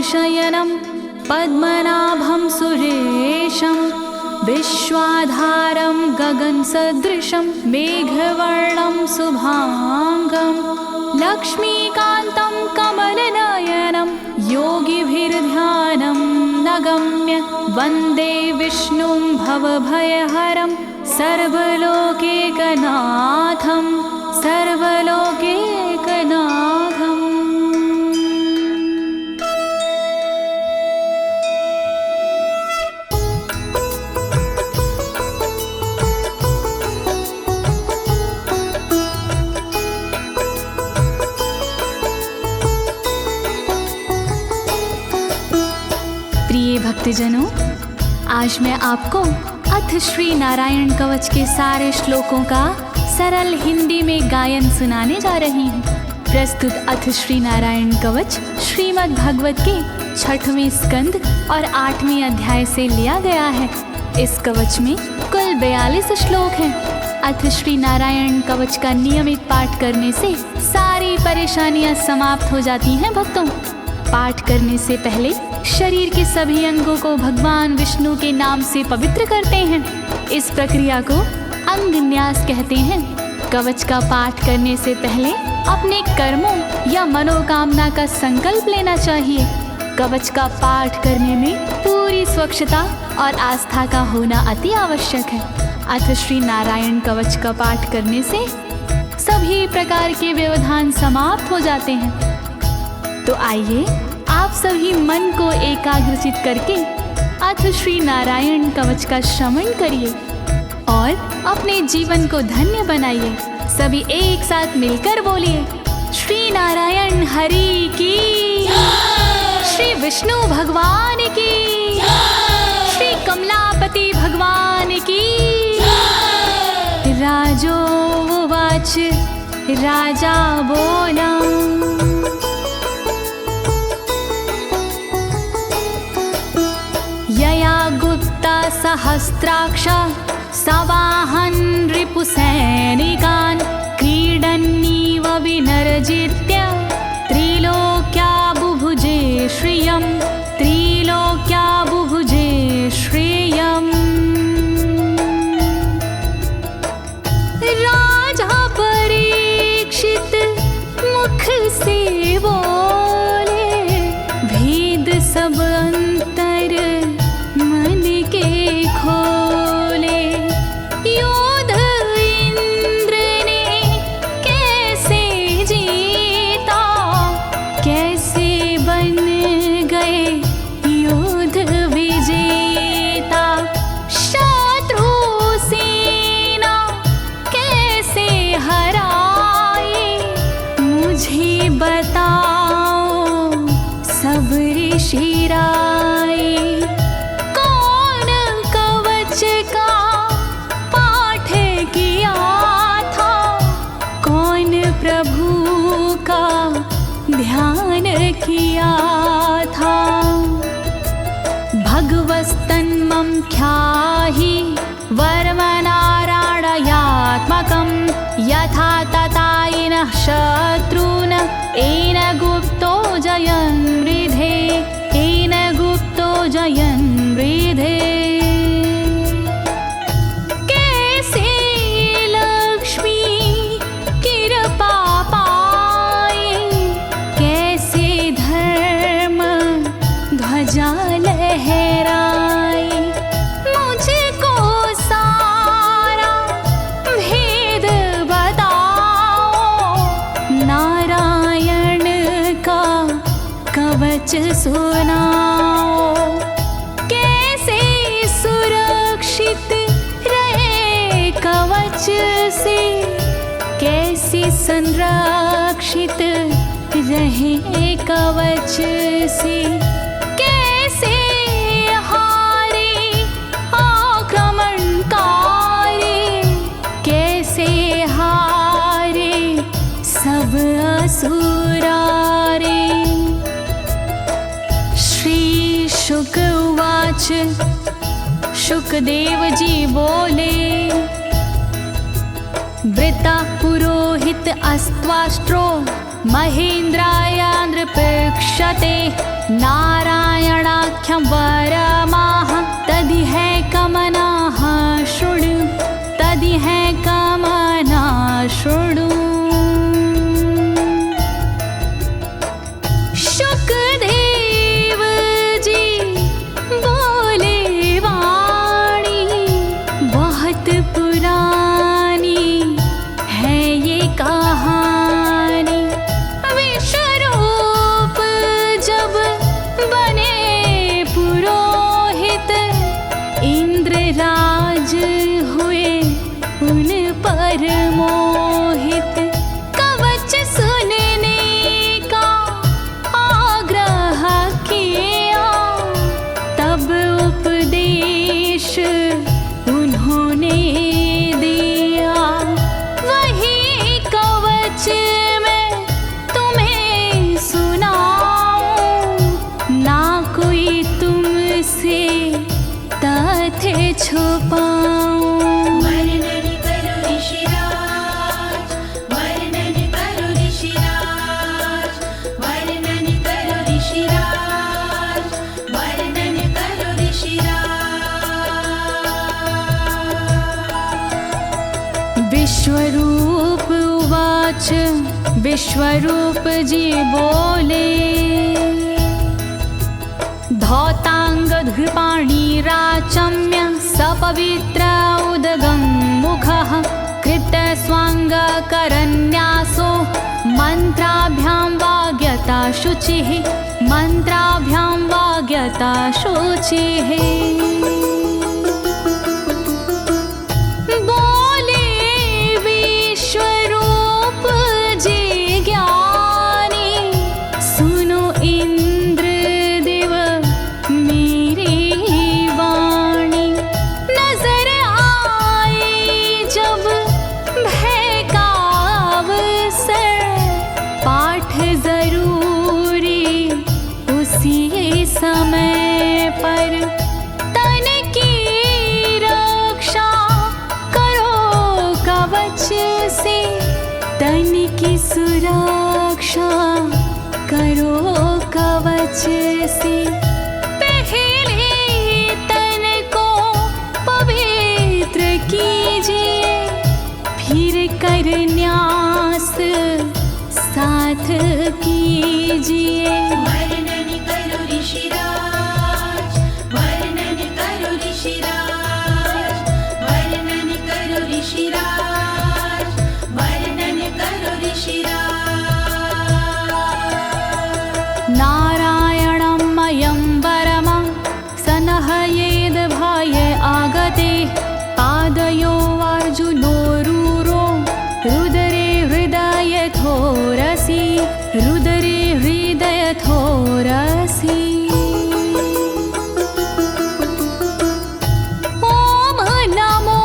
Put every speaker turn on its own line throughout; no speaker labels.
शयनं पद्मनाभं सुरेशं विश्वाधारं गगनसदृशं मेघवर्णं शुभांगं लक्ष्मीकान्तं कमलनयनं योगिभिर्ध्यानं नगम्य वन्दे विष्णुं भवभयहरं सर्वलोकैकनाथं सर्वलोकैकनाथम्। प्रिय भक्तजनों, आज मैं आपको अथ श्री नारायण कवच के सारे श्लोकों का सरल हिंदी में गायन सुनाने जा रही हूँ। प्रस्तुत अथ श्री नारायण कवच श्रीमद् भागवत के 6वें स्कंद और 8वें अध्याय से लिया गया है। इस कवच में कुल 42 श्लोक हैं। अथ श्री नारायण कवच का नियमित पाठ करने से सारी परेशानियां समाप्त हो जाती हैं। भक्तों, पाठ करने से पहले शरीर के सभी अंगों को भगवान विष्णु के नाम से पवित्र करते हैं। इस प्रक्रिया को अंग न्यास कहते हैं। कवच का पाठ करने से पहले अपने कर्मों या मनोकामना का संकल्प लेना चाहिए। कवच का पाठ करने में पूरी स्वच्छता और आस्था का होना अति आवश्यक है। अथ श्री नारायण कवच का पाठ करने से सभी प्रकार के व्यवधान समाप्त हो जाते हैं। तो आइए आप सभी मन को एकाग्रचित करके अथ श्री नारायण कवच का श्रवण करिए और अपने जीवन को धन्य बनाइए। सभी एक साथ मिलकर बोलिए, श्री नारायण हरि की, श्री विष्णु भगवान की, श्री कमलापति भगवान की। राजोवाच, राजा बोला, यया गुप्ता सहस्राक्ष सवाहन रिपुसैनिकान् क्रीडन्नीव विनर्जित्य त्रिलोक्या बुभुजे श्रियं, त्रिलोक्या बुभुजे श्रियम्। राजा परीक्षित मुख से बोले, भेद सब अंतर मन के खोले। योद्ध इंद्र ने कैसे जीता, कैसे बन गए योद्ध विजेता। शत्रु सेना कैसे हराए, मुझे बताओ सब ऋषि राय। कौन कवच का पाठ किया था, कौन प्रभु का ध्यान किया था। भगवस्तन्मं ख्याहि वर्मनारायणात्मकं यथा तथा येन शत्रून् येन गुप्तो जयन् मृधे, येन गुप्तो जयन् मृधे। कैसे लक्ष्मी कृपा पाए, कैसे धर्म ध्वजा लहराए। मुझको सारा भेद बताओ, नारायण का कवच सुनाओ। कैसे सुरक्षित रहे कवच से, कैसे संरक्षित रहे कवच से। कैसे हारे आक्रमणकारी, कैसे हारे सब असुरारे। श्री शुक उवाच, शुकदेव जी बोले, वृता पुरोहित अस्त्वाष्ट्रो महेन्द्राय नृपक्षते नारायणाख्यं वरमाह तदिह कमनाः शृणु तदिह कमना शृणु। शुकदेव जी बोले वाणी बहुत पुरानी है ये कहानी। विश्वरूप जब बने पुरोहित इंद्रराज हुए उन पर मोहित। कवच सुनने का आग्रह किया तब उपदेश उन्होंने दिया। वही कवच मैं तुम्हें सुनाऊं ना कोई तुमसे तथ्य छुपाऊं।
वर्णन करो ऋषिराज, वर्णन करो ऋषिराज, वर्णन करो ऋषिराज, वर्णन करो ऋषिराज।
विश्वरूप उवाच विश्वरूप जी बोले। धौताङ्गधृपाणिराचम्य सपवित्र उदगं मुखः कृतस्वाङ्गकरन्यासो मन्त्राभ्यां वाग्यता शुचिः मन्त्राभ्यां वाग्यता शुचिः। बोले विश्वरूप जी ज्ञानी सुनो इंद्रदेव मेरी वाणी। नजर आई जब भय का अवसर पाठ जरूरी उसी समय पर। तन की रक्षा करो कवच से तन की सुरक्षा करो कवच से। पहले तन को पवित्र कीजिए फिर कर न्यास साथ कीजिए।
वर्णन करो ऋषिराज, वर्णन करो ऋषिराज, वर्णन करो ऋषिराज, वर्णन करो ऋषिराज।
नारायणं मयं वरमं सनहयेद भये आगते। पादयो अर्जुनोरूरो रुदरे हृदयथोरसि रुदरे हृदयथोरसि। ओम नमो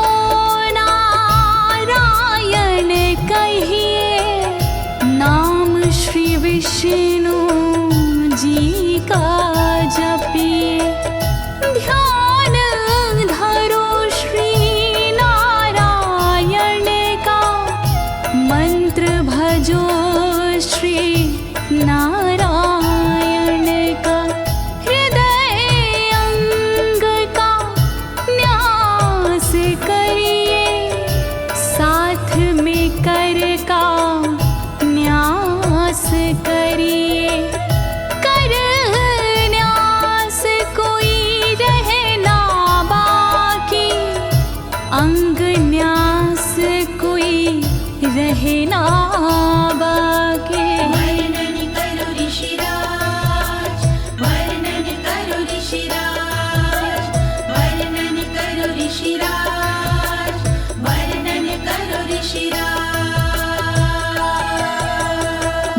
नारायण कहिए नाम श्री विष्णु जी का जपिए। ध्यान धरो श्री नारायण का मंत्र भजो श्री नारायण का। हृदय अंग का न्यास करिए साथ में कर का न्यास करिए। कर न्यास कोई रहना बाकी अंग न्यास कोई रहना बाकी।
वर्णन करो ऋषिराज, वर्णन करो ऋषिराज, वर्णन करो ऋषिराज, वर्णन करो ऋषिराज।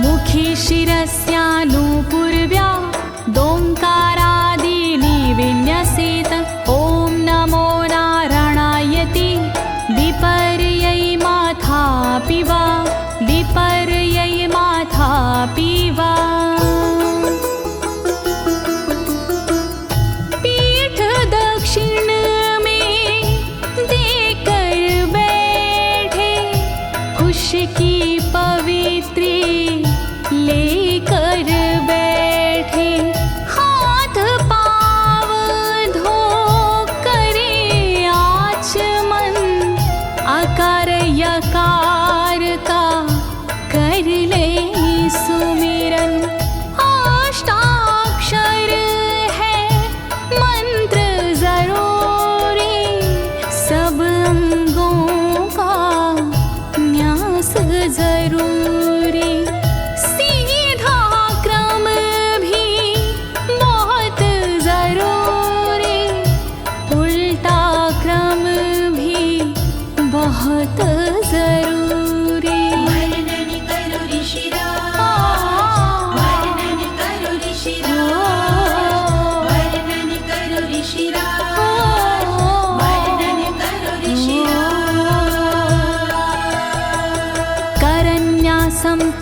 मुखी शिरस्यानुपूर्व्या दोङ्कारादीनि विन्यसेत। ॐ नमो नारायणेति विपर्यै माथापि वा विपर्यै माथापि वा। पीठ दक्षिण में देकर बैठे खुश की पवित्री लेकर बैठे।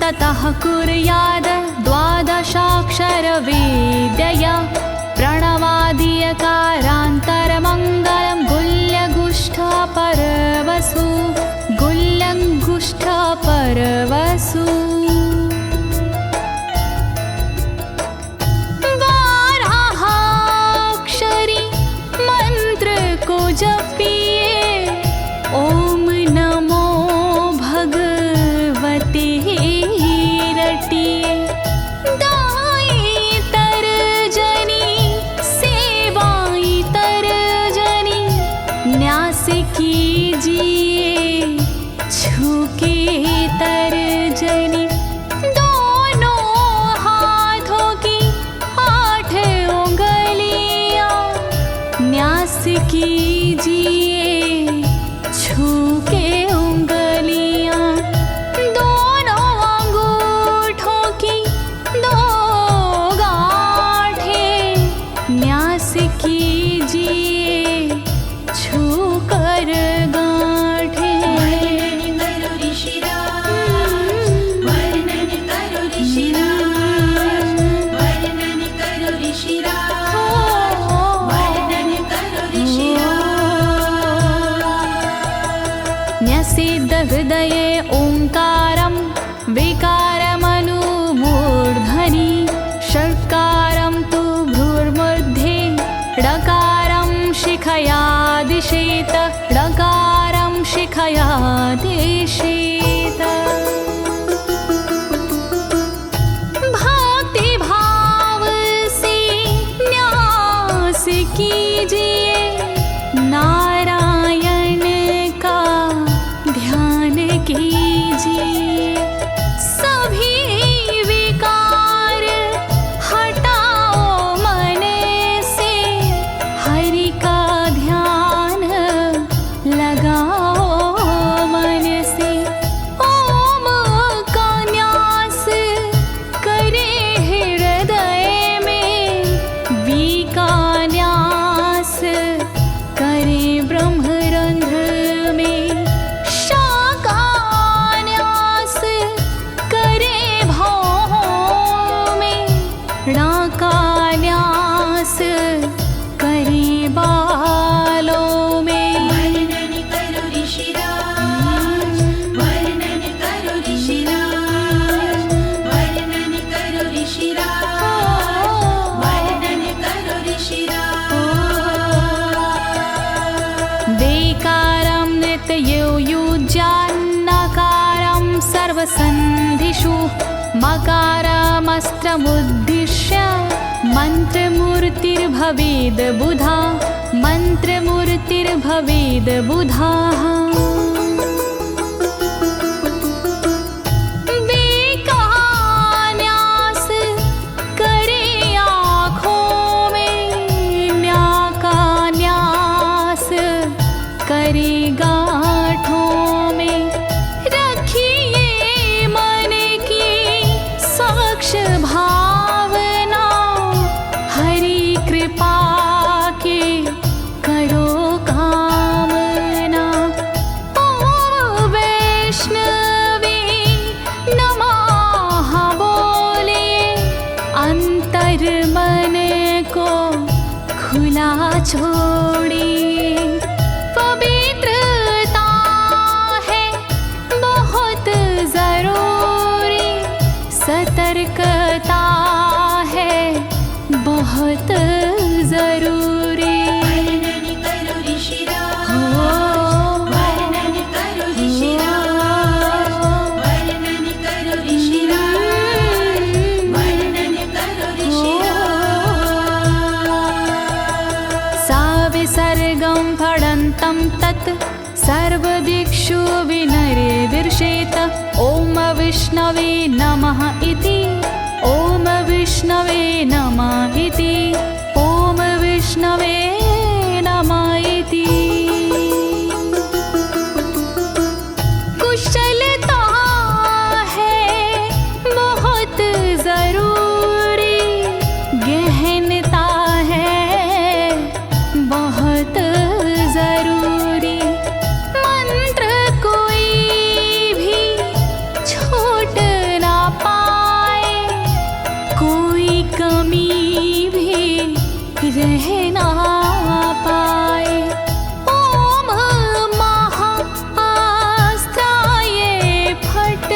ततः कुर्याद द्वादशाक्षरविद्यया प्रणवादियकारान्तरमङ्गलं गुल्यगुष्ठपरवसु गुल्यगुष्ठपरवसु बारहाक्षरी मंत्र को जपिए ओम नमो भगवते रटिए दाई तरजनी सेवाई तरजनी न्यास कीजिए छूके तरजनी दोनों हाथों की 8 उंगलियां न्यास कीजिए छूके उंगलियां दोनों अंगूठों की 2 गांठें न्यास कीजिए छूकर गांठें।
वर्णन करो ऋषिराज, वर्णन करो ऋषिराज, वर्णन करो ऋषिराज, वर्णन करो ऋषिराज।
न्यसेद हृदये ओंकारं विकारमनुमूर्धनि षट्कारं तु भ्रूर्मध्ये ड़कारं शिखया दिशेत ड़कारं शिखया दिशेत। भक्ति भाव से न्यास कीजिए नारायण का ध्यान कीजिए सभी विकार हटाओ मन से हरि का ध्यान लगाओ मन से ओम का न्यास करे हृदय में वी का न्यास करे ब्रह्मरंध्र में शा का न्यास करे भौहों में णा का न्यास करे बालों में।
वर्णन करो ऋषिराज, वर्णन करो ऋषिराज, वर्णन करो ऋषिराज, वर्णन करो ऋषिराज।
देकारं नित्ययुज्यान्नकारं सर्वसन्धिषु मकारमस्त्रमुद्दिश्य मन्त्रमूर्तिर्भवेद् बुधा मन्त्रमूर्तिर्भवेद् बुधाः। न्यास करे आँखों में न्या का न्यास करे गांठों में रखिए मन की साक्ष भावना हरि कृपा के करो कामना। ओम वैष्णवे नमः बोले अंतर मन को खुला छोड़िए पवित्रता है बहुत जरूरी सतर्कता है बहुत जरूरी।
वर्णन करो ऋषिराज, वर्णन करो ऋषिराज, वर्णन करो ऋषिराज, वर्णन करो ऋषिराज।
सा विसर्गं फडन्तं तत् सर्वदिक्षु विनिर्दिशेत ओम विष्णवे नमः इति ओम विष्णवे नमः इति ओम विष्णवे नमः इति। कुशलता है बहुत जरूरी गहनता है बहुत जरूरी मंत्र कोई भी छोट ना कह ना पाए। ओम महाअस्त्राय फट,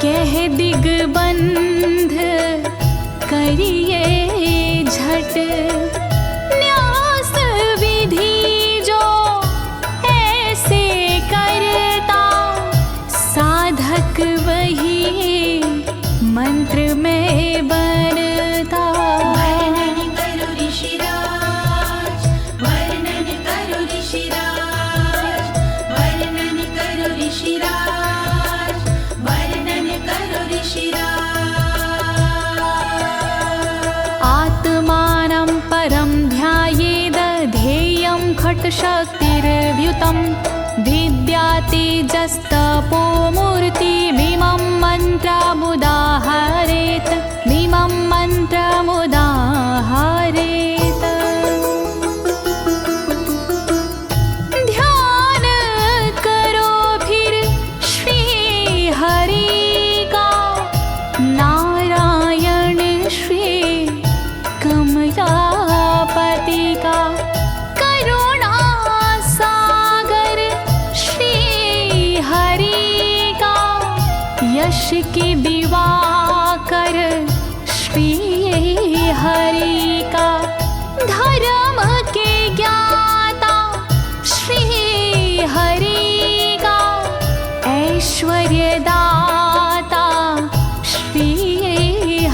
कह दिग्बंध करिए झट। न्यास विधि जो ऐसे करता, साधक वही मंत्र में बनता।
वर्णन करो ऋषिराज, वर्णन करो ऋषिराज, वर्णन करो ऋषिराज, वर्णन करो ऋषिराज।
आत्मानं परं ध्यायेद ध्येयं खट्शक्तिर्व्युतं। विद्या तेजस्तपो मूर्तिमिमं मन्त्रमुदाहरेत्, मिमं मन्त्रमुदाहरेत्। ध्यान करो फिर श्री हरि का, नारायण श्री कमलापति का। करुणा सागर श्री हरि का, यश के दिवाकर श्री हरि का। धर्म के ज्ञाता श्री हरि का, ऐश्वर्य दाता श्री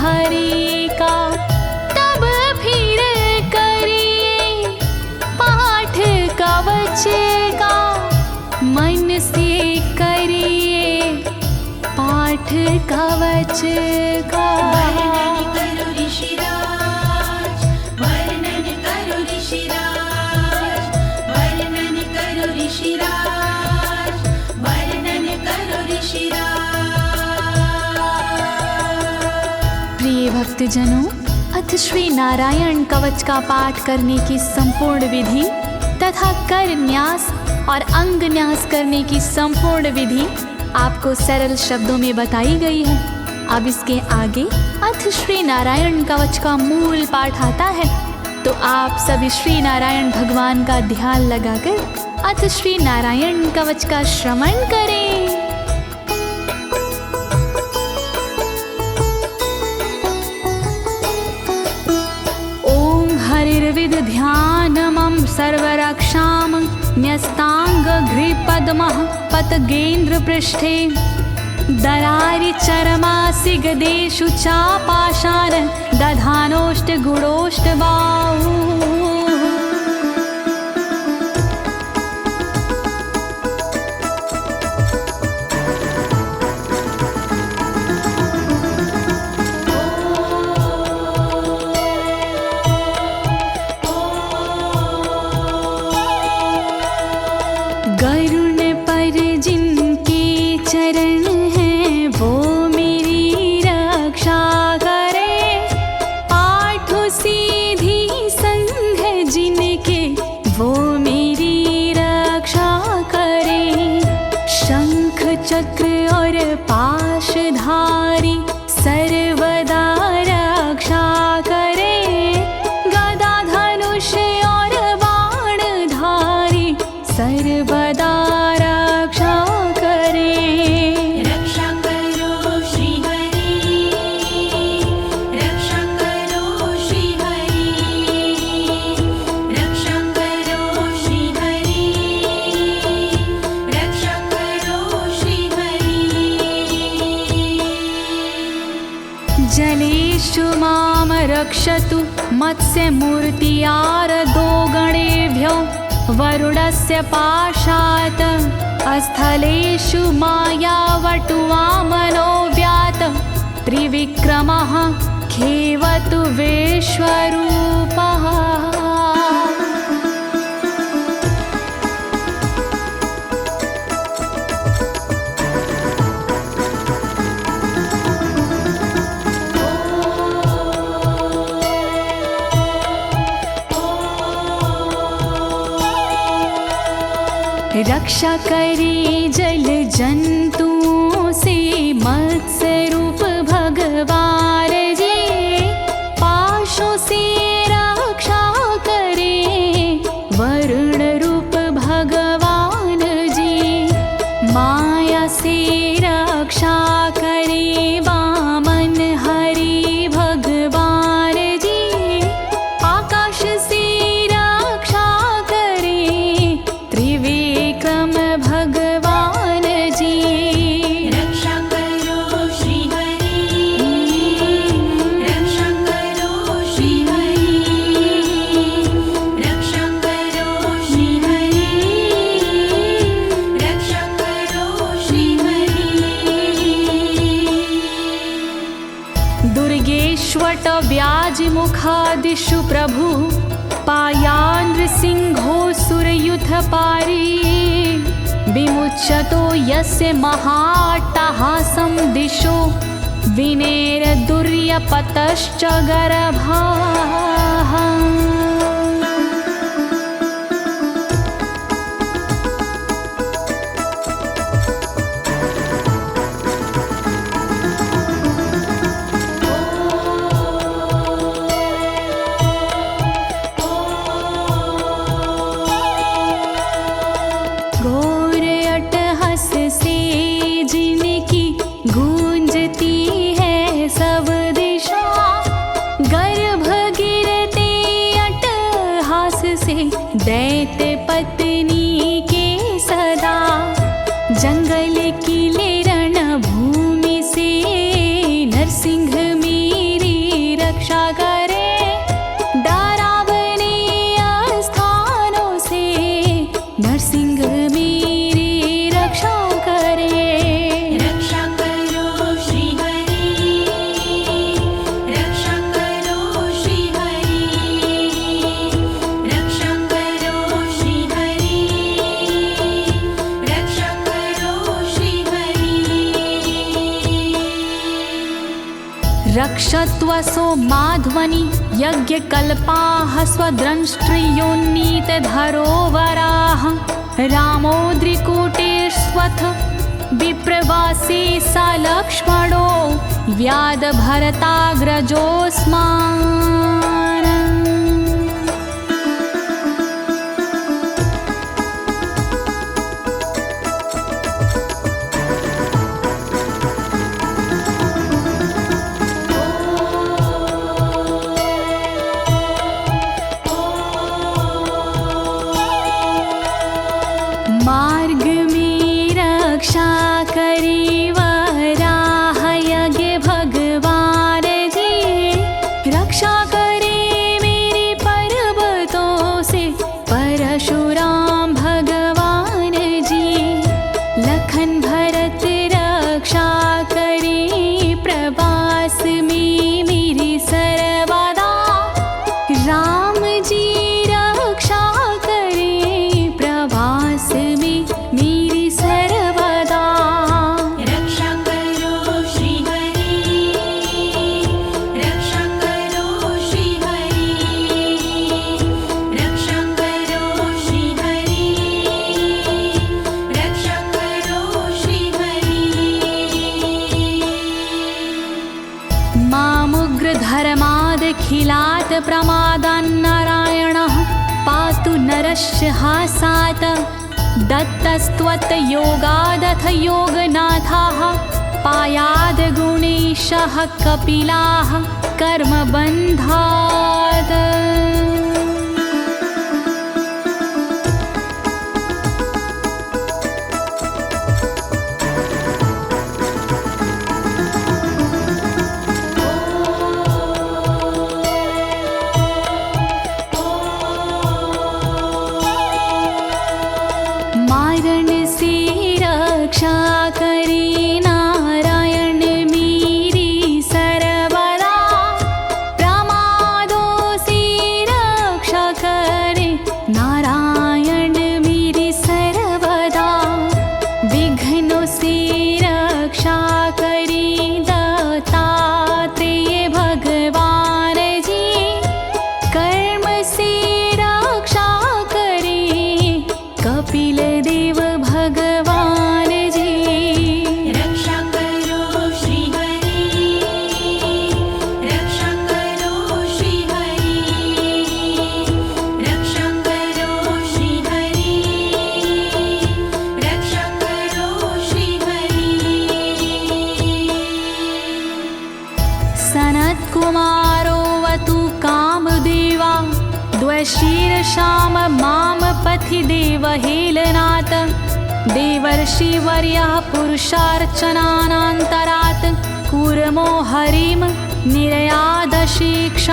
हरि का। तब फिर करिए पाठ कवच का, मन से करिए पाठ कवच का।
वर्णन करो ऋषिराज, वर्णन करो ऋषिराज, वर्णन करो ऋषिराज, वर्णन करो ऋषिराज।
प्रिय भक्तजनों, अथ श्री नारायण कवच का पाठ करने की संपूर्ण विधि तथा कर न्यास और अंग न्यास करने की संपूर्ण विधि आपको सरल शब्दों में बताई गई है। अब इसके आगे अथ श्री नारायण कवच का मूल पाठ आता है, तो आप सभी श्री नारायण भगवान का ध्यान लगाकर अथ श्री नारायण कवच का श्रवण करें। ओम हरिर्विद ध्यानमं सर्वरक्षां न्यस्ताङ्घ्रिपद्मः पतगेन्द्र पृष्ठे। दरारि चरमासि गदेषु चापाशान दधानोष्ट गुणोष्ट बाहु। गरुण पर जिनके चरण हैं वो मेरी रक्षा करे। आठ सीधी संग जिनके वो मेरी रक्षा करे। शंख चक्र और पाशधारी सर्वदा रक्षा करे। गदा धनुष और बाणधारी सर्वदा रक्षा करे।
रक्षा करो श्री हरि, रक्षा करो श्री हरि, रक्षा करो श्री हरि, रक्षा करो श्री हरि।
जलेषु मां रक्षतु मत्स्यमूर्तियारदो गणेभ्यो। वरुणस्य पाशात् स्थलेषु मायावटुवामनो व्यात। त्रिविक्रमः खेवतु विश्वरूपः। रक्षा करे जल जंतुओं से मत्स्य रूप भगवान जी। पाशों से दिशु प्रभु पायानृसिंहोऽसुरयुथपारी विमुच्यतो यस्य महाट्टहासं दिशो विनेरदुर्यपतश्च गर्भाः। दैत्य पत्नी के सदा जंगल किले रणभूमि से नरसिंह मेरी रक्षा करे। डरावने स्थानों से नरसिंह मेरी रक्षा करे।
रक्षा करो श्री हरि, रक्षा करो श्री हरि, रक्षा करो श्री हरि, रक्षा करो श्री हरि।
रक्षत्वसो माध्वनि यज्ञकल्पाः स्वद्रंष्ट्रियोन्नीतधरोवराः रामोद्रिकूटेष्वथ विप्रवासी स लक्ष्मणो व्याधभरताग्रजोऽस्मान्। मार्ग में रक्षा करी वराह यज्ञ भगवान जी, रक्षा करे मेरे पर्वतों से परशुराम भगवान जी। लखन भरत रक्षा करे प्रवास में मेरी सर्वदा, राम जी रक्षा करे प्रवास में मेरी सर्वदा।
रक्षा करो श्री हरि, रक्षा करो श्री हरि, रक्षा करो श्री हरि, रक्षा करो श्री हरि।
मामुग्रधर्मादखिलात् प्रमादान्नारायणः पातु नरस्य हासात्। दत्तस्त्वत्योगादथ योगनाथाः पायाद् गुणेशः कपिलाः कर्मबन्धात्। मारण से रक्षा करे नारायण मेरी सर्वदा, प्रमादों से रक्षा करे नारायण मेरी सर्वदा। विघ्नों से रक्षा करे दत्तात्रेय भगवान जी, कर्म से रक्षा करे कपिल देव भगवान जी।
रक्षा करो श्री हरि, रक्षा करो श्री हरि, रक्षा करो श्री हरि, रक्षा करो श्री हरि।
सनत्कुमारोऽवतु कामदेवा द्वशीर्षाम माम पथि देवहेलनात्। देवर्षिवर्यः पुरुषार्चनानन्तरात् कूर्मो हरिं निर्यादशिक्षात्।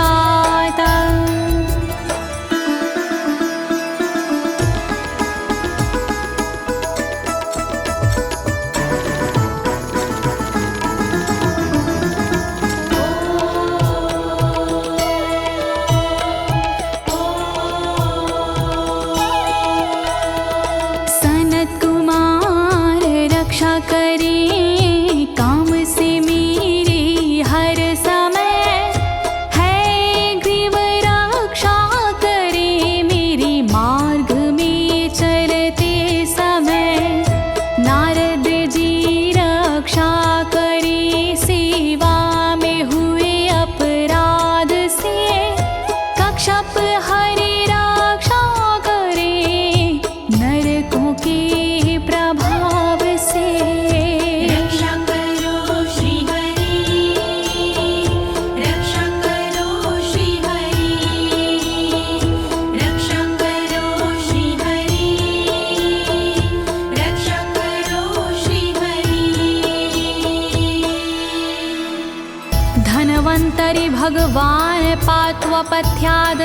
भगवान् पात्वपथ्याद्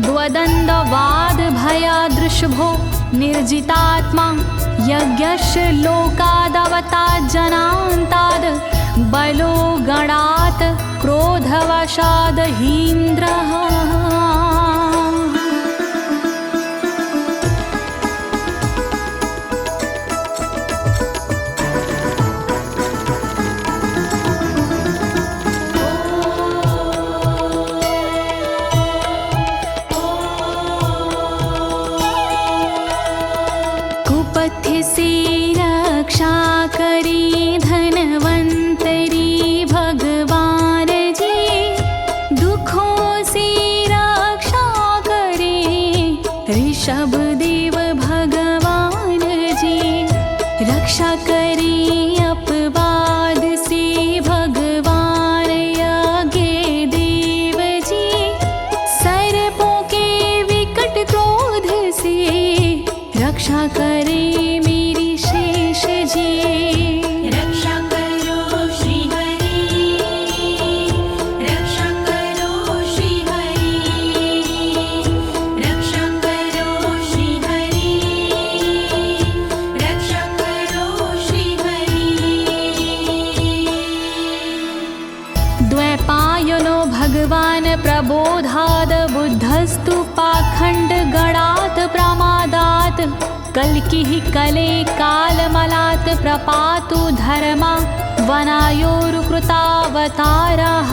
द्वदण्डवाद भयादृशभो निर्जितात्मा यज्ञस्य लोकादवतात् जनान्ताद् बलो गणात् क्रोधवशाद् हीन्द्रः। कुपथ्य से रक्षा करी धनवंतरी भगवान जी, दुखों से रक्षा करे ऋषभ देव भगवान जी। रक्षा करे अपवाद से भगवान यज्ञ देव जी, सर्पों के विकट क्रोध से रक्षा करे मेरी शेष जी।
रक्षा करो श्री हरि, रक्षा करो श्री हरि, रक्षा करो श्री हरि, रक्षा करो श्री हरि।
द्वैपायनो भगवान् प्रबोधाद् बुद्धस्तु पाखण्ड गणात् प्रमादात् कल्किः कले कालमलात् प्रपातु धर्मा वनायोरुकृतावतारः।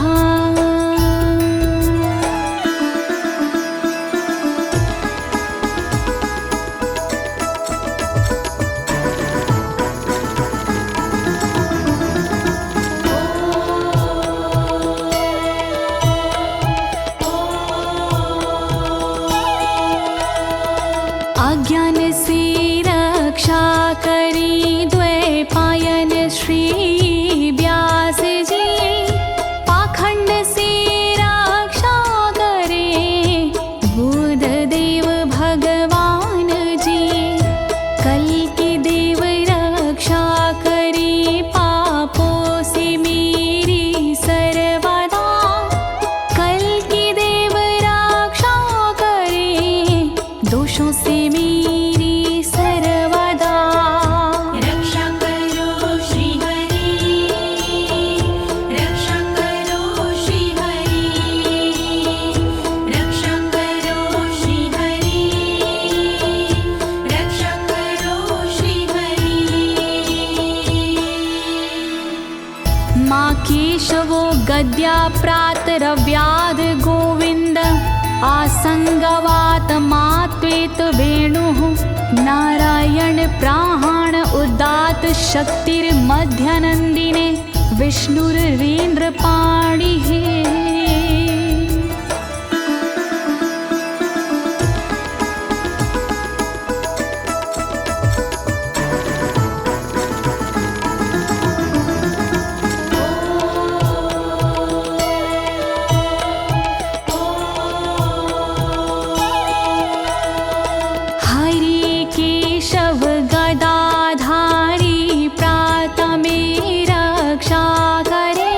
अज्ञान से रक्षा करी द्वैपायन श्री व्यास जी, पाखंड से रक्षा करे बुध देव भगवान जी। कल्कि देव रक्षा करी पापों से मेरी सर्वदा, कल्कि देव रक्षा करे दोषों से मेरी सर्वदा।
रक्षा करो श्री हरि, रक्षा करो श्री हरि, रक्षा करो श्री हरि, रक्षा करो श्री हरि।
माँ केशवो गद्या प्रातरव्याद गोविन्द, आसंगवात मात्वेत वेणुः नारायण प्राण उदात शक्तिर्मध्यनन्दिने विष्णुरेन्द्रपाणिः। हरि केशव गदाधारी प्रातमे रक्षा करे,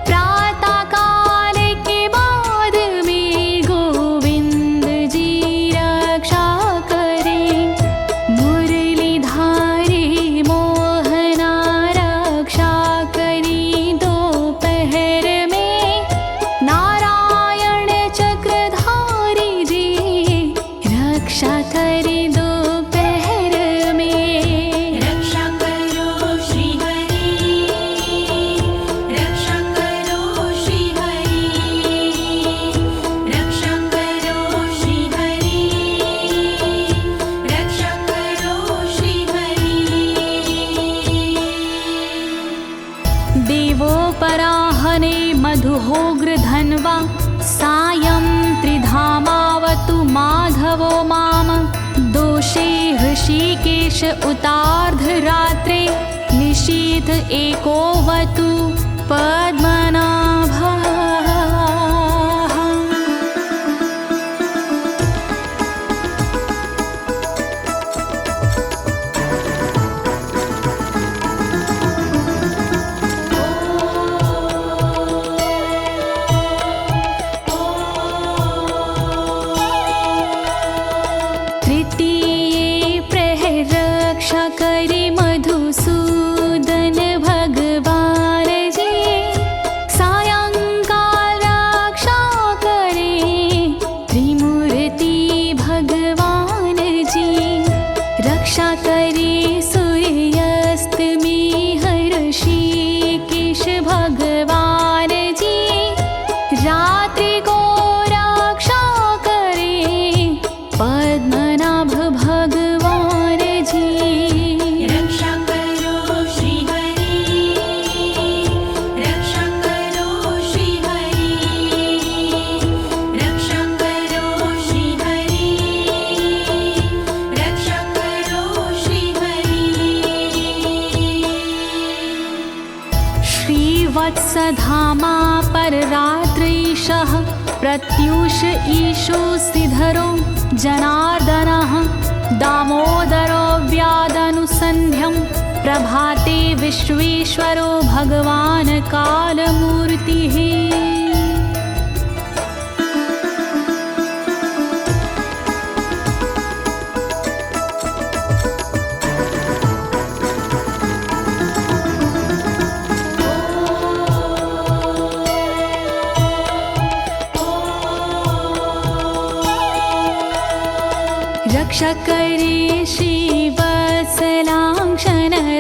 प्रातः काल के बाद में गोविंद जी रक्षा करे। मुरलीधारी मोहना रक्षा करी दोपहर में, नारायण चक्रधारी जी रक्षा करे दोपहर में।
रक्षा करो श्री हरि, रक्षा करो श्री हरि, रक्षा करो श्री हरि, रक्षा करो श्री हरि।
देवोपराहने मधुहोग्र धन्वा, सायं त्रिधामावतु माधवो माम। दोषे ऋषिकेश उतार्धरात्रे, निशीथ एकोवतु पद्मनाभः। धामा पर रात्रीशः प्रत्यूष ईशो सिधरो जनार्दनः दामोदरो व्यादनुसन्ध्यं प्रभाते विश्वेश्वरो भगवान् कालमूर्तिः। रक्षा करे श्रीवत्सलांक्षण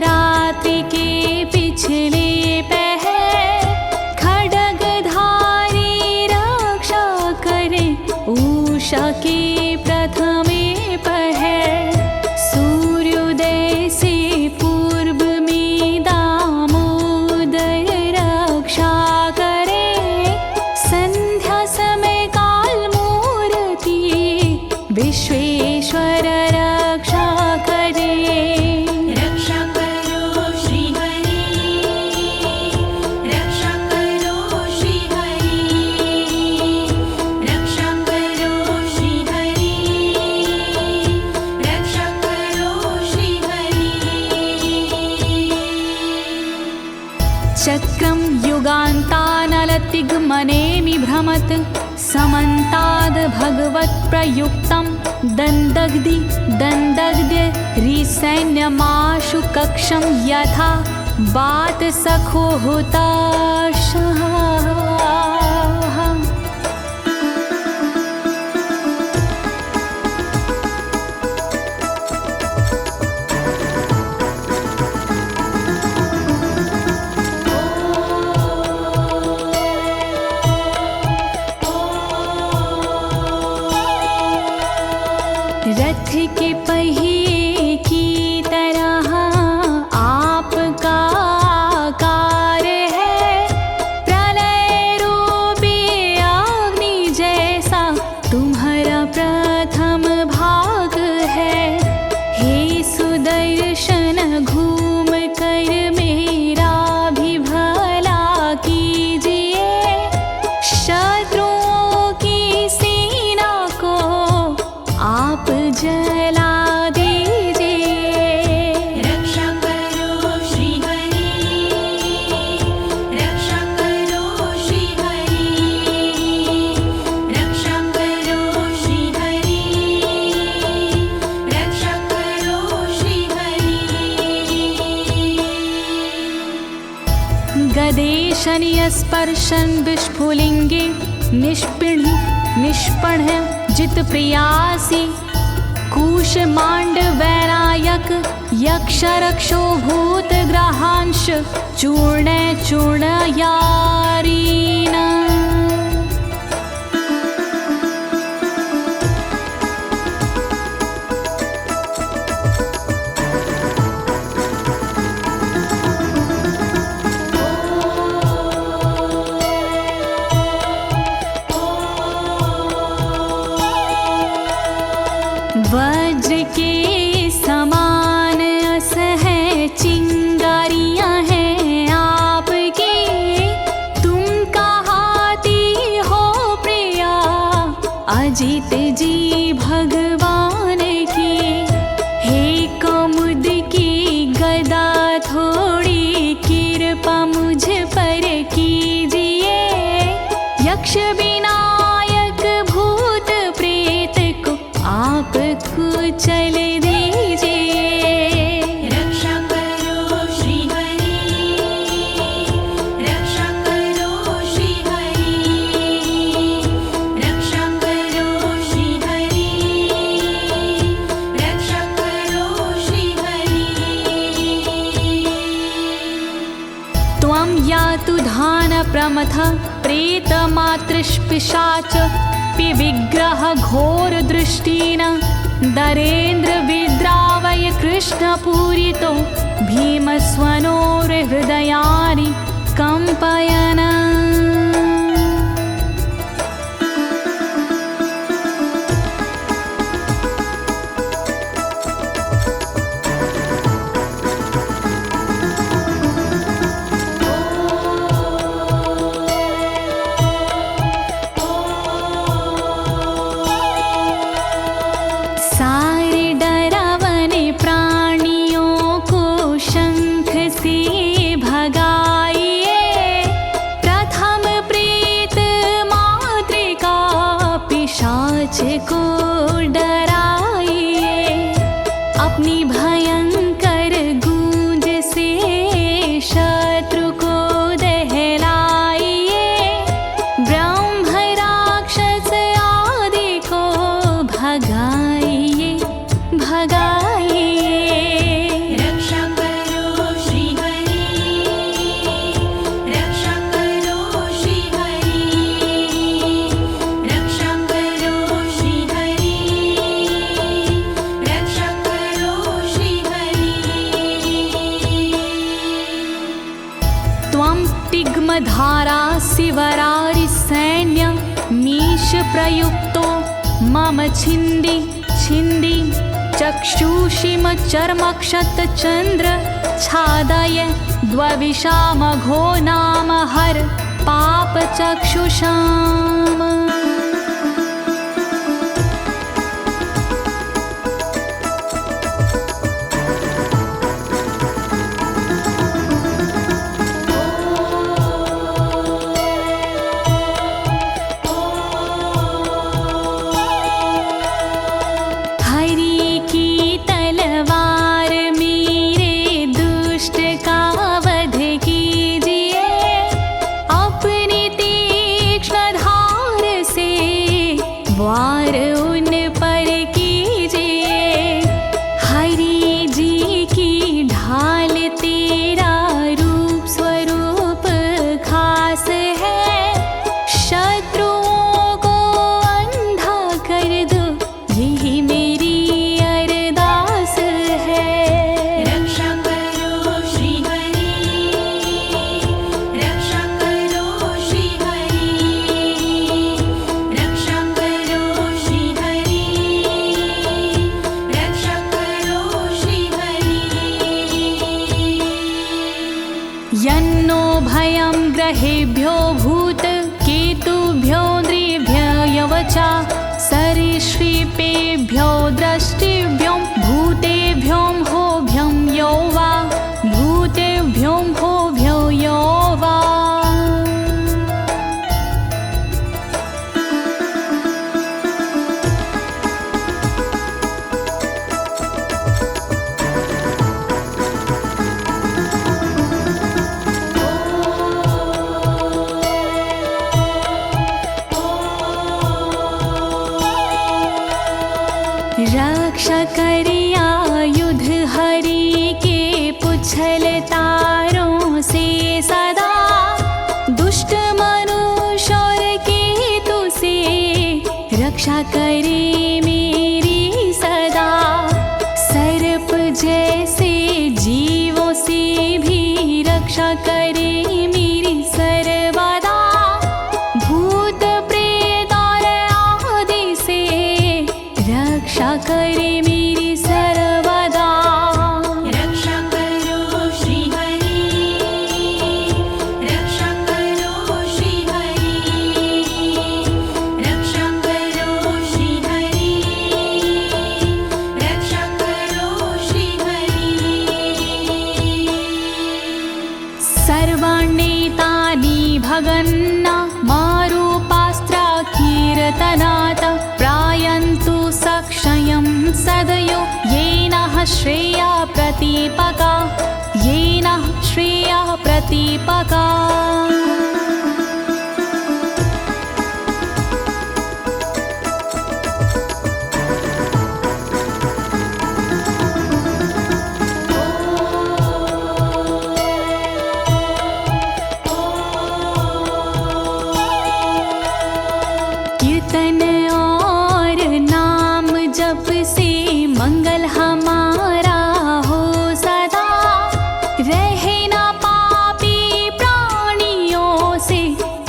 रात्रि के पिछले पहर खड्गधारी रक्षा करे उषा के प्रथमे पहर सूर्योदय से पूर्व में दामोदर रक्षा करे संध्या समय काल मूर्ति विश्वेश्वर रक्षा करे।
रक्षा करो श्री हरि, रक्षा करो श्री हरि, रक्षा करो श्री हरि, रक्षा करो श्री हरि।
चक्रं युगान्तानलतिग्मनेमि भ्रमत् समन्ताद् भगवत्प्रयुक्तं दन्दग्ध्य रिसैन्यमाशु कक्षं यथा वातसखो हुताशः। रथ के पहिए की तरह आपका आकार है, प्रलय रूपी अग्नि जैसा तुम्हारा प्रथम भाग है। हे सुदर्शन घूम कर मेरा भी भला कीजिए, शत्रुओं की सेना को आप जला दीजिए।
रक्षा करो श्री हरि, रक्षा करो श्री हरि, रक्षा करो श्री हरि, रक्षा करो श्री हरि।
गदेशनियस्पर्शन विस्फुलिंगे निष्पण जित प्रियासी कूशमांड वैरायक यक्ष रक्षो भूत ग्रहांश चूर्ण चूर्णयारीना। वज्र के समान असह चिंगारियां हैं आपकी, तुम कहाती हो प्रिया अजित जी भगवान की। हे कमुद की गदा थोड़ी कृपा मुझ पर कीजिए, यक्ष विनायक भूत प्रेत को आप कुचल दीजिए।
रक्षा करो श्री हरि, रक्षा करो श्री हरि, रक्षा करो श्री हरि, रक्षा करो श्री हरि।
त्वं यातु धान प्रमथ प्रेतमातृष्पिशाच विग्रह घोर दृष्टिन दरेन्द्र विद्रावय कृष्णपूरितो भीमस्वनोर्हृदयानि कंपयन्। भगाइए भगाइए।
रक्षा करो श्री हरि, रक्षा करो श्री हरि, रक्षा करो श्री हरि, रक्षा करो श्री हरि।
त्वं तिग्मधारा शिवरारि सैन्य मीश प्रयुक्तो मम छिन्दी छिन्दी चक्षुषीम चर्मक्षतचन्द्र छादय द्वविषामघो नाम हर पापचक्षुषाम्। वार उन पर कीजिए, हरि जी की ढाल तेरा रूप स्वरूप खास है, शत्रुओं को अंधा कर दो यही मेरी अरदास है।
रक्षा करो श्री हरि, रक्षा करो श्री हरि, रक्षा करो श्री हरि, रक्षा करो श्री हरि।
यन्नो भयं ग्रहेभ्यो भूत केतुभ्यो नृभ्ययवचा सरीसृपेभ्यो दृष्टिभ्यो भूतेभ्यो होभ्यं यो वा भूतेभ्यो होभ्यो यो वा। रक्षा करिया युद्ध हरि के पुछल तारों से सदा, दुष्ट मनुष्य और केतु से रक्षा करे मेरी सदा। सर्प जैसे जीवों से भी रक्षा करे मेरी सर्वदा, भूत प्रेत और आदि से रक्षा करे मेरी सर्वदा।
रक्षा करो श्री हरि, रक्षा करो श्री हरि, रक्षा करो श्री हरि, रक्षा करो श्री हरि।
सर्वाण्येतानि भगन्ना मारूपास्त्रा कीर्तनात् प्रायन्तु सक्षयं सदयो येन श्रेया प्रतीपका, येन श्रेया प्रतीपका। कीर्तन और नाम जप से मंगल हमारा हो सदा, रहे ना पापी प्राणियों से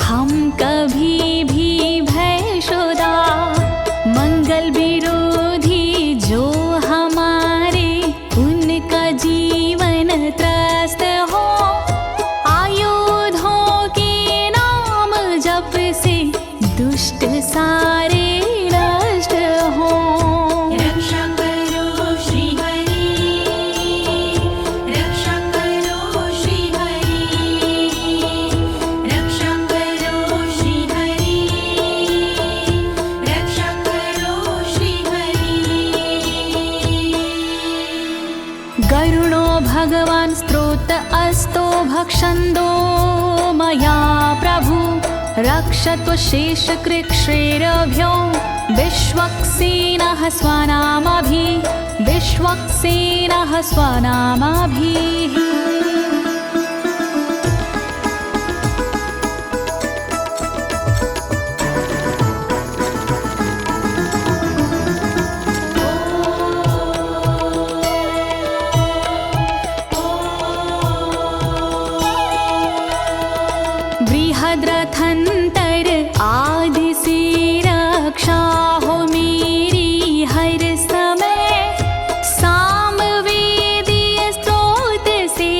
हम कभी भी भयशुदा। मंगल विरोधी जो हमारे उनका जीवन त्रस्त हो, आयुधों के नाम जप से दुष्ट सारे नष्ट हो।
रक्षा करो श्री हरि, रक्षा करो श्री हरि, रक्षा करो श्री हरि, रक्षा करो श्री हरि।
गरुणो भगवान् स्तोत्र अस्तो भक्षन्दो मया प्रभु, रक्षत्व शेषकृच्छ्रेरभ्यो विश्वक्सेनः स्वनामभिः बृहद्रथंतर आदि से रक्षा हो मेरी हर समय, सामवेदीय स्रोत से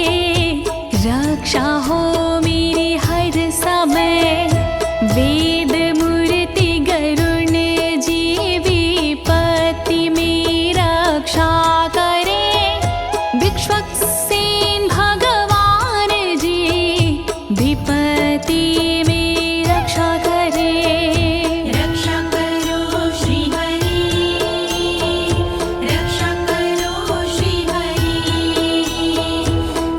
रक्षा हो मेरी हर समय। वेद मूर्ति गरुण जी विपत्ति में रक्षा करे, विश्वक्सेन भगवान जी विपत्ति में रक्षा करे।
रक्षा करो श्री हरि, रक्षा करो श्री हरि,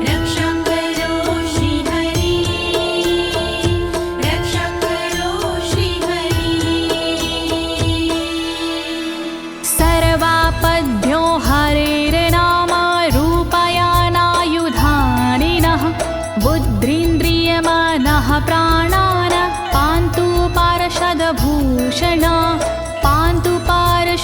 रक्षा करो श्री हरि, रक्षा करो श्री हरि।
सर्वापद्भ्यो हरेर्नाम रूपयानायुधानिनः, बुद्धिन्द्रियमनः प्राणान् पान्तु पार्षदभूषण, पान्तु पार्षदभूषणाः।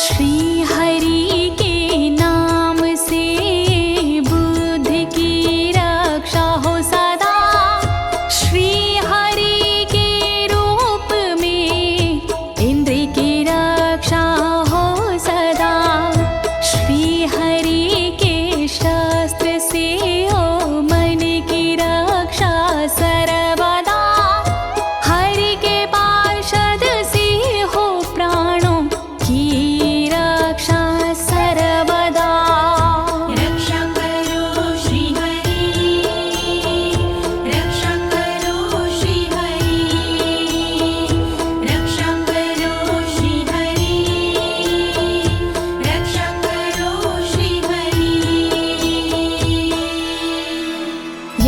श्री हरि के नाम से बुद्धि की रक्षा हो सदा, श्री हरि के रूप में इंद्रिय की रक्षा हो सदा, श्री हरि के शस्त्र से हो मन की रक्षा सर्वदा, हरि के पार्षद से हो प्राणों की रक्षा सर्वदा।
रक्षा करो श्री हरि, रक्षा करो श्री हरि, रक्षा करो श्री हरि, रक्षा करो श्री हरि।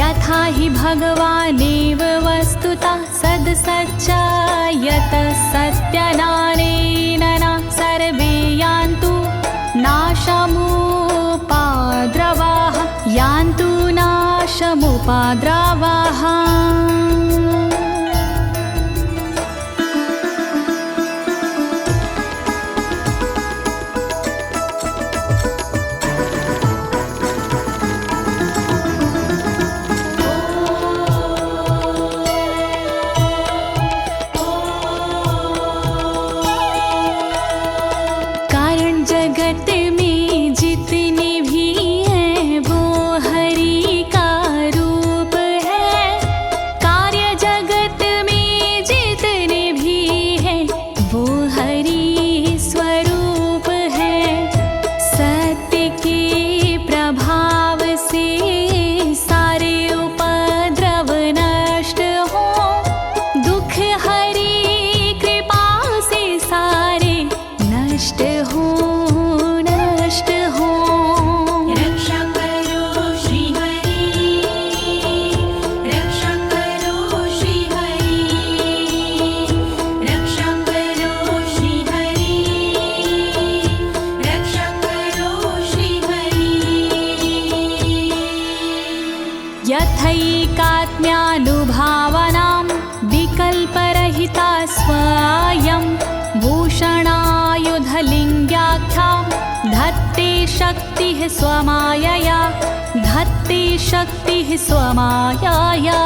यथा हि भगवानेव वस्तुतः सद्सच्चायतः सत्यनानेन न सर्वे यान्तु नाशमुपाद्रवाः, यान्तु नाशमुपाद्रवाः। कारण जगत में जितने भी हैं वो हरि का रूप है, कार्य जगत में जितने भी हैं वो हरि स्वरूप है। सत्य के प्रभाव से सारे उपद्रव नष्ट हो, दुख हरि कृपा से सारे नष्ट हो, नष्ट हो।
रक्षा करो श्री हरि, रक्षा करो श्री हरि, रक्षा करो श्री हरि, रक्षा करो श्री हरि।
यथैकात्म्यानुभावनां विकल्परहिता स्वयं भूषणायुधलिङ्ग्याख्या, धत्ते शक्तिः स्वमायया, धत्ते शक्तिः स्वमायया।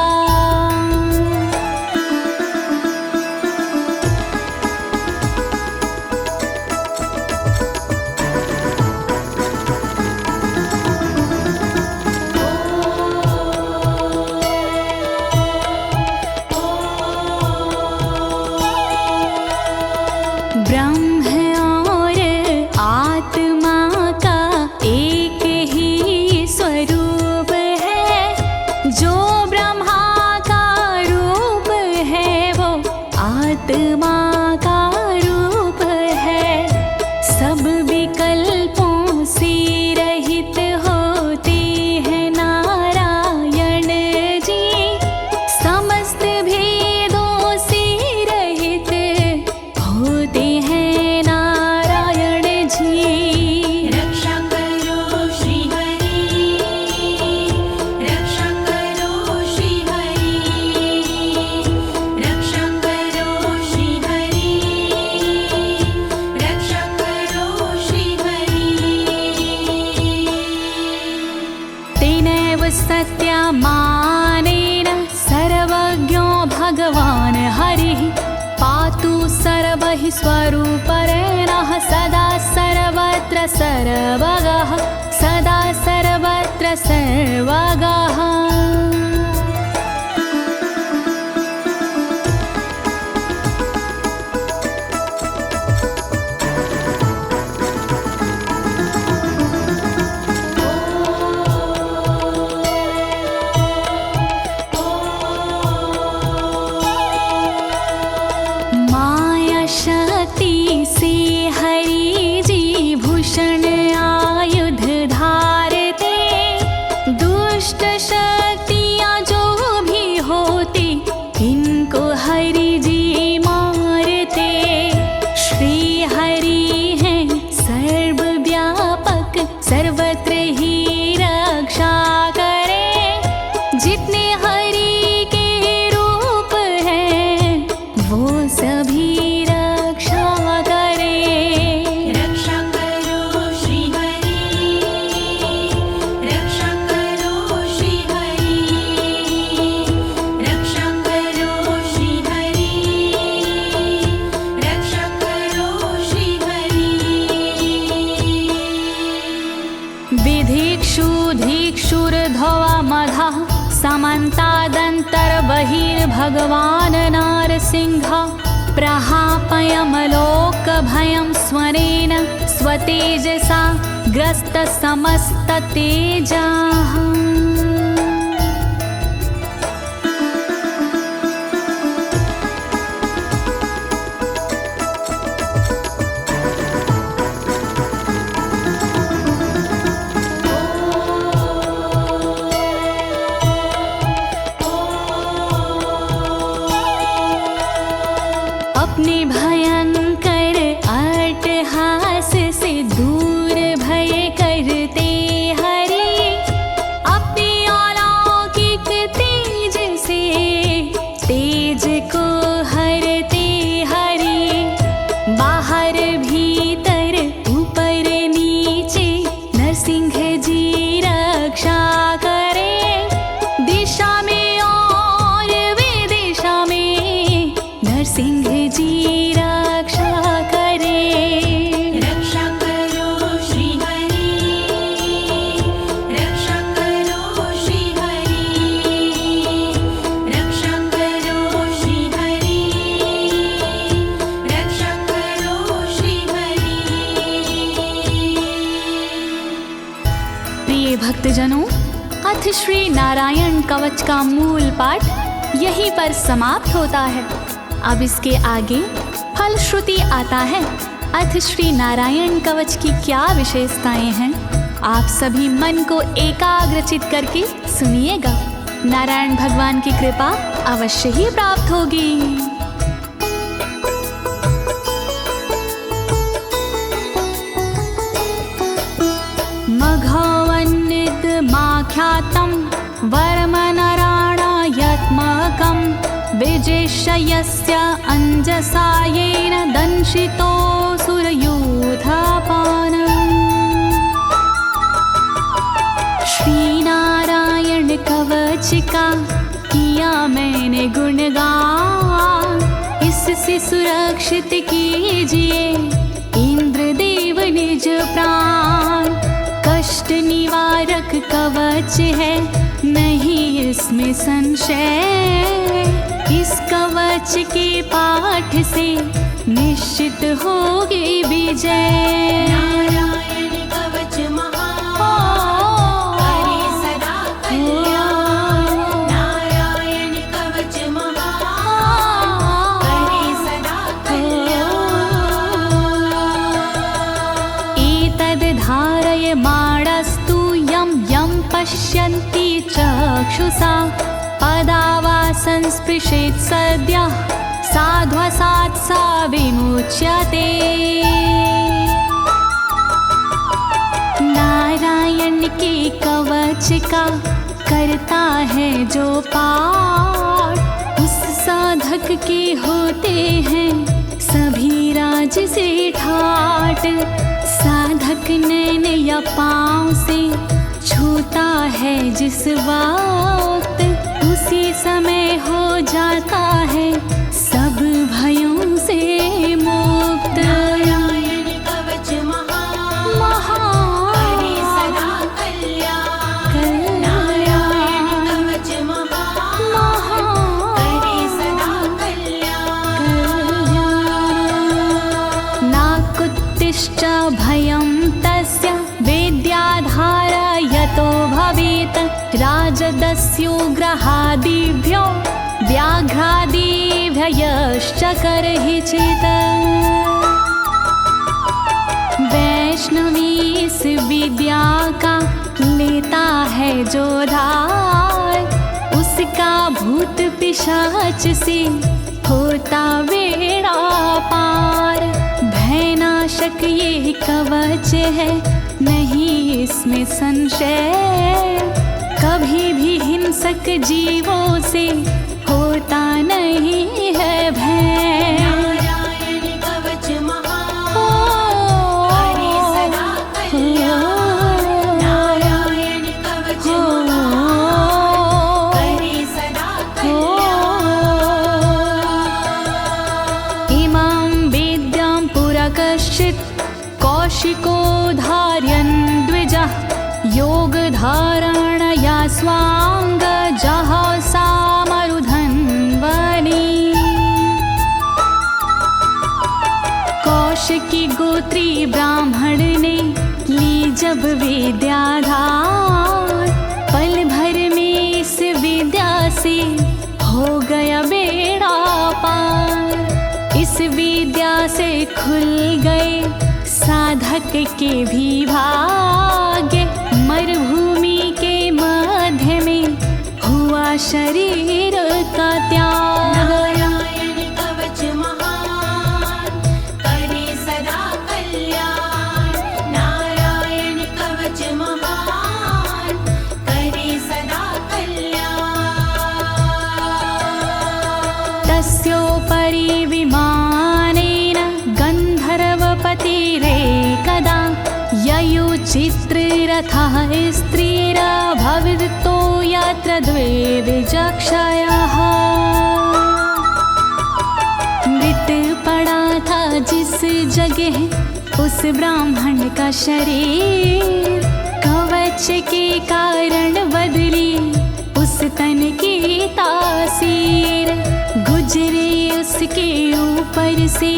ब्रह्म और आत्मा का एक ही स्वरूप मानेन सर्वज्ञो भगवान् हरिः पातु सर्वैः स्वरूपेण सदा सर्वत्र सर्वगः सदा सर्वत्र सर्वगः। समन्तादन्तर्बहिर्भगवान् नारसिंहः प्रहापयमलोकभयं स्वरेण स्वतेजसा ग्रस्तसमस्ततेजाः। अपने भयंकर अट्टहास से दूर भय करते हरि अपने अलौकिक तेज से तेज को हरते हरि बाहर भीतर ऊपर नीचे नरसिंह जी रक्षा करे दिशा में और विदिशा में नरसिंह जी रक्षा करे।
रक्षा करो श्री हरि रक्षा करो श्री हरि रक्षा करो श्री हरि रक्षा करो श्री हरि।
प्रिय भक्तजनों, अथ श्री नारायण कवच का मूल पाठ यहीं पर समाप्त होता है। अब इसके आगे फलश्रुति आता है। अथ श्री नारायण कवच की क्या विशेषताएं हैं, आप सभी मन को एकाग्रचित करके सुनिएगा। नारायण भगवान की कृपा अवश्य ही प्राप्त होगी। मघवन्नित माख्यातं वर्मनराणायत्मकं विजेशयस्य अंजसायेन दंशितोऽसुरयूथपानम्। श्री नारायण कवच का किया मैंने गुणगान, इससे सुरक्षित कीजिए इंद्रदेव निज प्राण। कष्ट निवारक कवच है नहीं इसमें संशय, इस कवच के पाठ से निश्चित होगी विजय।
नारायण कवच महान करे सदा कल्याण नारायण कवच महान करे सदा कल्याण।
एतद् धारयमाणस्तु यं यं पश्यन्ति चक्षुषा पदा वा संस्पृशेत् सद्यः साध्वसात् सा विमुच्यते। नारायण के कवच का करता है जो पाठ, उस साधक के होते हैं सभी राज से ठाट। साधक नैन या पाँव से छूता है जिस बार उसी समय हो जाता है सब भयों से मुक्त।
नारायण कवच महान करे सदा कल्याण। नारायण कवच महान करे सदा कल्याण।
नाकुत्तिश्च भयं तस्य वेद्याधारयतो भवेत् राजदस्युग्रहादिभ्यो व्याघ्रादिभ्यश्च करहिचित्। वैष्णवी इस विद्या का लेता है जो धार, उसका भूत पिशाच से होता बेड़ा पार। भयनाशक ये कवच है नहीं इसमें संशय, कभी भी हिंसक जीवों से होता नहीं है भय।
नारायण कवच महान करे सदा कल्याण। नारायण कवच महान करे सदा कल्याण।
इमां वेद्यां पुरा कश्चित् कौशिको धारयन् द्विजः, योगधारणया स्वाङ्गजः सामरुधन्वने। कौशिकी गोत्री ब्राह्मण ने ली जब विद्याधार, पल भर में इस विद्या से हो गया बेड़ा पार। इस विद्या से खुल गए साधक के भी भाग्य, मरुभूमि के मध्य में हुआ शरीर का त्याग।
नारायण कवच महान करे सदा कल्याण। नारायण कवच महान करे सदा कल्याण।
तस्योपरि विमानेन गन्धर्वपतिरेकदा, ययुचित्ररथः स्त्रीरभवितो यत्र द्वे विचक्षयः। मृत पड़ा था जिस जगह उस ब्राह्मण का शरीर, कवच के कारण बदली उस तन की तासीर। गुजरे उसके ऊपर से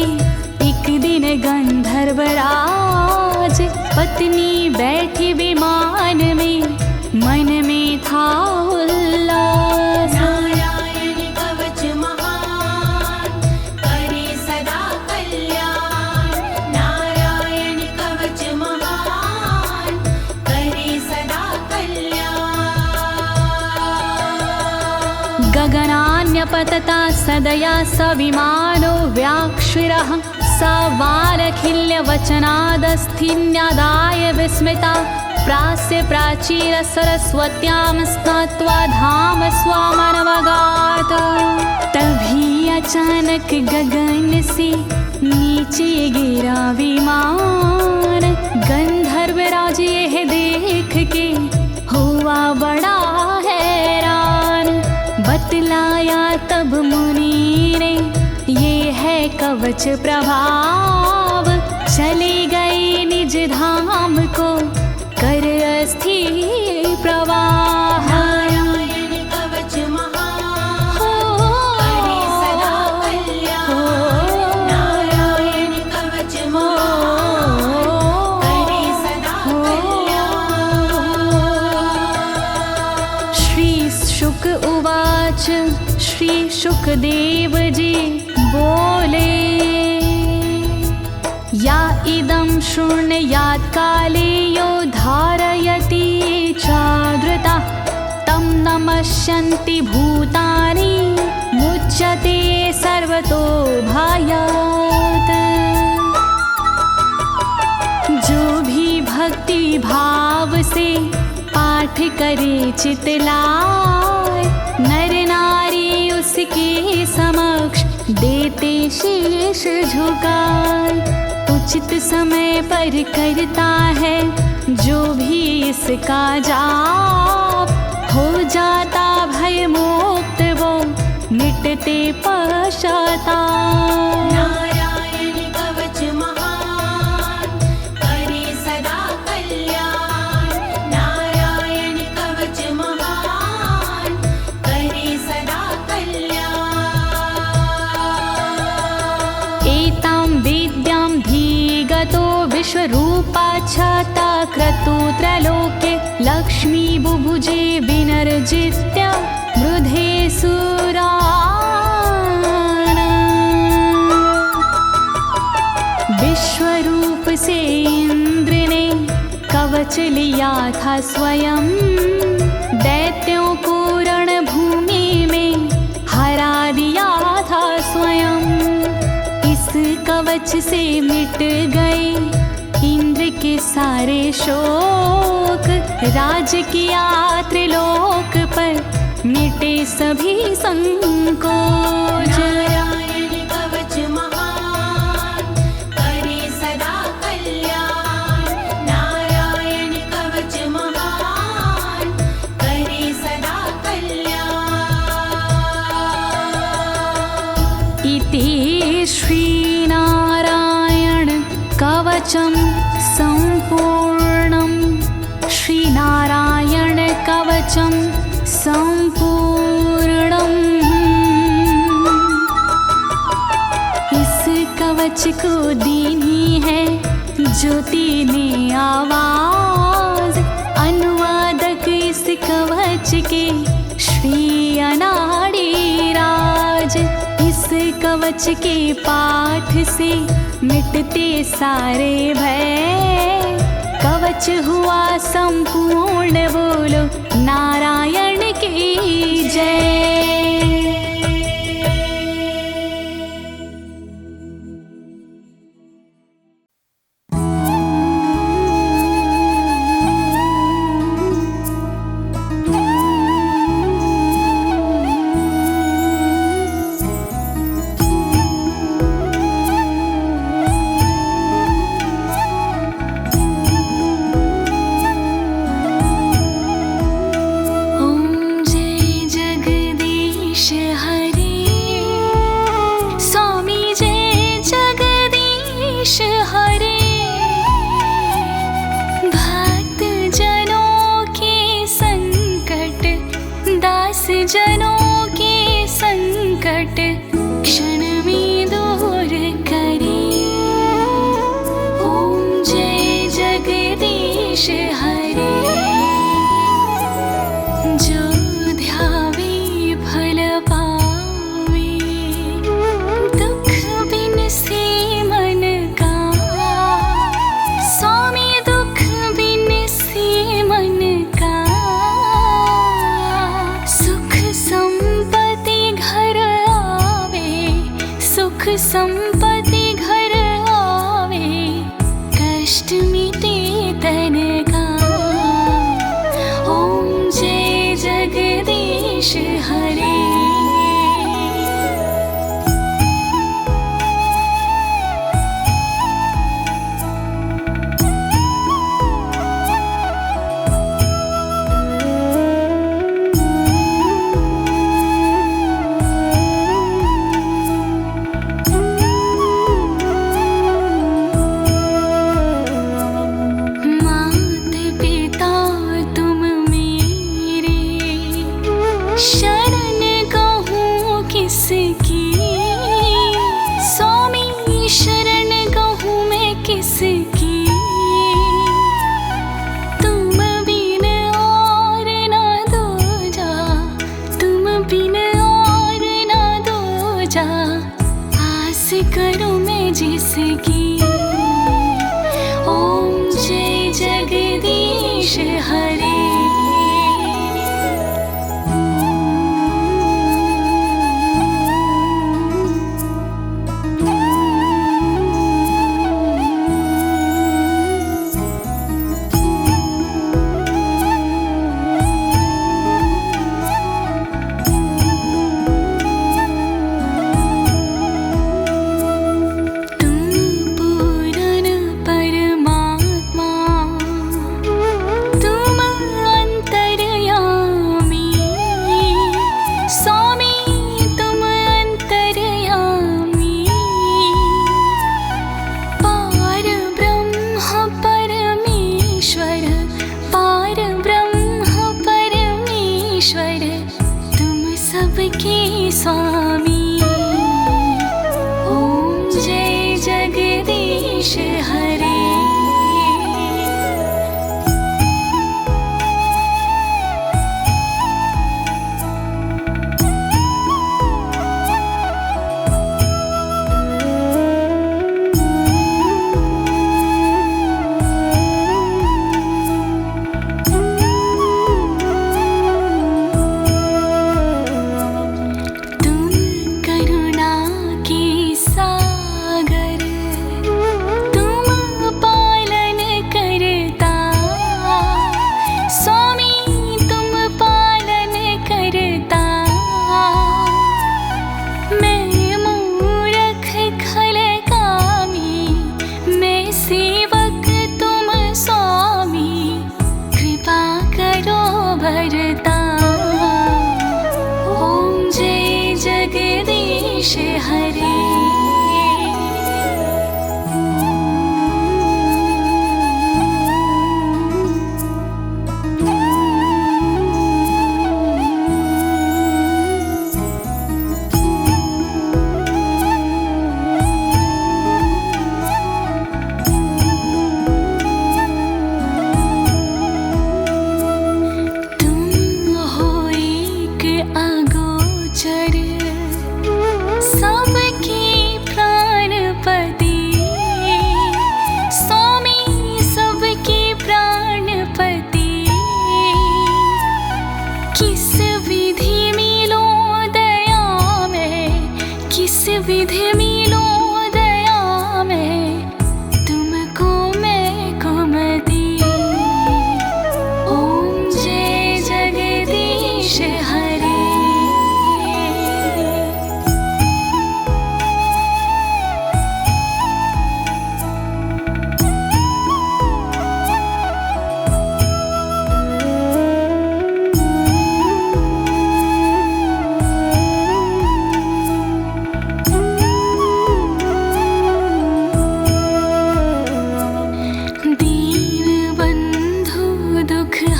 एक दिन गंधर्वराज, पत्नी बैठी विमान में मन में था उल्लास।
नारायण कवच महान करे सदा कल्याण। नारायण कवच महान करे सदा कल्याण।
गगनान्यपतता सदया स विमानो व्याक्षिरः, स वालखिल्यवचनादस्थिन्यादाय विस्मिता, प्रास्य प्राचीर सरस्वत्यां स्नात्वा धाम स्वामनवगात। तभी अचानक गगन से नीचे गिरा विमान, गंधर्वराज यह देख के हुआ बड़ा हैरान। बतलाया तब मुनि ने ये है कवच प्रभाव, चले गए निज धाम को कर अस्थिर प्रवाह।
नारायण कवच महान करे सदा कल्याण। नारायण कवच महान करे सदा कल्याण।
श्री शुक उवाच, श्री शुकदेव जी बोले, या इदं शृणुयात् काले यो धारयति चादृता, तं नमस्यन्ति भूतानि मुच्यते सर्वतो भयात्। जो भी भक्ति भाव से पाठ करे चितलाय, नर नारी उसके समक्ष देते शीश झुकाए। उचित समय पर करता है जो भी इसका जाप, हो जाता भय मोक्ष विश्वरूपा छाता क्रतुत्रलोके लक्ष्मी बुभुजे विनर्जित्य मृधे सुराना। विश्वरूप से इंद्र ने कवच लिया था स्वयं, दैत्यों को रणभूमि में हरा दिया था स्वयं। इस कवच से मिट गए इंद्र के सारे शोक, राज किया त्रिलोक पर मिटे सभी संकोच।
नारायण कवच महान करे सदा कल्याण, नारायण कवच महान करे सदा कल्याण।
इति श्रीनारायण कवचं सम्पूर्णं, श्रीनारायण कवचं सम्पूर्णम्। इस कवच को दीनी है ज्योति ने आवाज, अनुवादक इस कवच के श्री अनाड़ी राज। इस कवच के पाठ से मिटते सारे भय, कवच हुआ संपूर्ण, बोलो नारायण की जय। जनों के संकट क्षण में दूर करे। ओम जय जगदीश हरे, जो ध्यावे फल पावे, दुख बिन से मन का। स्वामी दुख बिन से मन का, सुख संपत्ति घर आवे, सुख संपत्ति घर आवे, कष्ट मिटे तन का। ओम जय जगदीश हरे। शरण कहूँ किसकी, स्वामी शरण कहूँ मैं किसकी। तुम बिन और ना दूजा, तुम बिन और ना दूजा, आस करूँ मैं जिसकी। ओम जय जगदीश हरे। सबके स्वामी। ओम जय जगदीश हरे। जगदीश हरे। सबकी प्राणपति स्वामी, सबकी प्राणपति। किस विधि मिलो दया में, किस विधि मिलो दया में, तुमको मैं कुमति। ओम जय जगदीश हरे।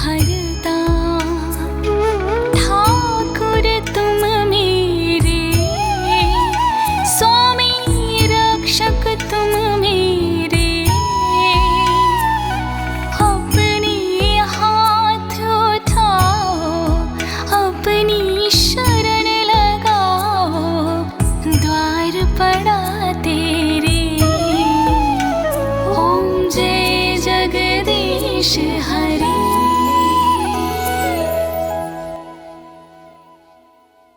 हरता ठाकुर तुम मेरे, स्वामी रक्षक तुम मेरे। अपने हाथ उठाओ, अपनी शरण लगाओ, द्वार पड़ा तेरे। ओम जय जगदीश हरे।